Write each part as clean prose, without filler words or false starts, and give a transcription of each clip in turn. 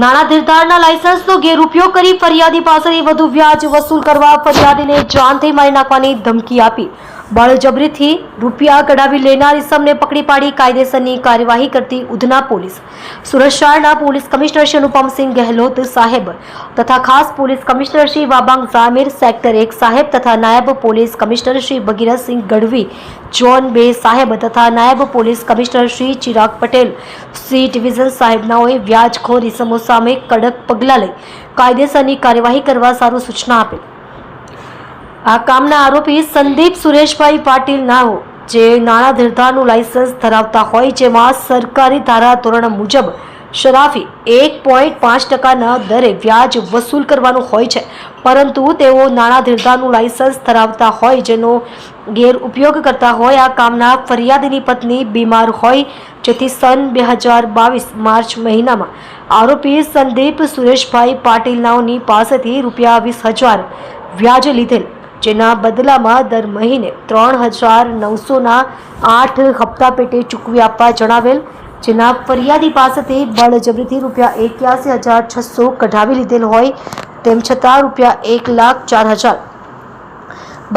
નાણાં ધીરધારના લાયસન્સનો ગેરઉપયોગ કરી ફરિયાદી પાસેથી વધુ વ્યાજ વસૂલ કરવા ફરિયાદીને જાનથી મારી નાખવાની ધમકી આપી બળજબરીથી રૂપિયા કઢાવી લેનાર ઇસમને પકડી પાડી કાયદેસરની કાર્યવાહી કરતી ઉધના પોલીસ. સુરત શહેરના પોલીસ કમિશનર શ્રી અનુપમસિંહ ગહેલોત સાહેબ તથા ખાસ police commissioner Shri Wabang Jamir sector 1 સાહેબ તથા નાયબ police commissioner Shri Bhagirathsinh Gadhvi zone 2 સાહેબ તથા નાયબ police commissioner Shri Chirag Patel C division સાહેબનાઓએ વ્યાજખોર ઇસમો સામે કડક પગલાં લઈ કાયદેસરની કાર્યવાહી કરવા સારું સૂચના આપેલ. આ કામના આરોપી સંદીપ સુરેશભાઈ પાટીલ નાઓ જે નાણાં ધીરધારનું લાયસન્સ ધરાવતા હોય જેમાં સરકારી ધારા ધોરણ મુજબ શરાફી 1.5%ના દરે વ્યાજ વસૂલ કરવાનું હોય છે, પરંતુ તેઓ નાણાં ધીરધારનું લાયસન્સ ધરાવતા હોય જેનો ગેરઉપયોગ કરતા હોય. આ કામના ફરિયાદીની પત્ની બીમાર હોય જેથી સન 2022 માર્ચ મહિનામાં આરોપી સંદીપ સુરેશભાઈ પાટીલ નાઓની પાસેથી રૂપિયા 20,000 વ્યાજ લીધેલ, જેના બદલામાં દર મહિને 3,900ના 8 હપ્તા પેટે ચૂકવી આપવા જણાવેલ, જેના ફરિયાદી પાસેથી બળજબરીથી રૂપિયા 81,600 કઢાવી લીધેલ હોય તેમ છતાં રૂપિયા 1,04,000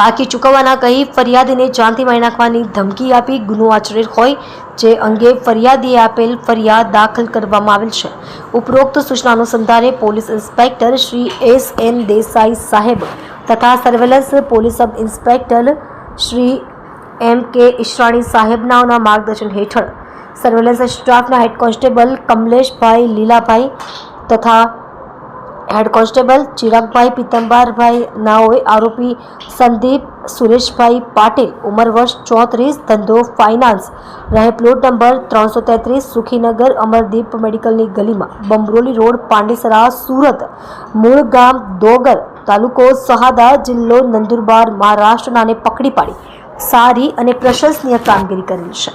બાકી ચૂકવવાના કહી ફરિયાદીને જાનથી મારી નાખવાની ધમકી આપી ગુનો આચરેલ હોય, જે અંગે ફરિયાદીએ આપેલ ફરિયાદ દાખલ કરવામાં આવેલ છે. ઉપરોક્ત સૂચના અનુસંધાને police inspector Shri S.N. Desai સાહેબ તથા surveillance police sub inspector Shri M.K. Ishrani સાહેબનાઓના માર્ગદર્શન હેઠળ સર્વેલન્સ સ્ટાફના હેડ કોન્સ્ટેબલ કમલેશભાઈ લીલાભાઈ તથા હેડ કોન્સ્ટેબલ ચિરાગભાઈ પિત્તંબરભાઈ નાઓએ આરોપી સંદીપ સુરેશભાઈ પાટીલ ઉંમર વર્ષ 34 ધંધો ફાઇનાન્સ રહે પ્લોટ નંબર 333 સુખીનગર અમરદીપ મેડિકલની ગલીમાં બમરોલી રોડ પાંડેસરા સુરત મૂળ ગામ દોગર તાલુકો સહાદા જિલ્લો નંદુરબાર મહારાષ્ટ્રનાને પકડી પાડી સારી અને પ્રશંસનીય કામગીરી કરેલ છે.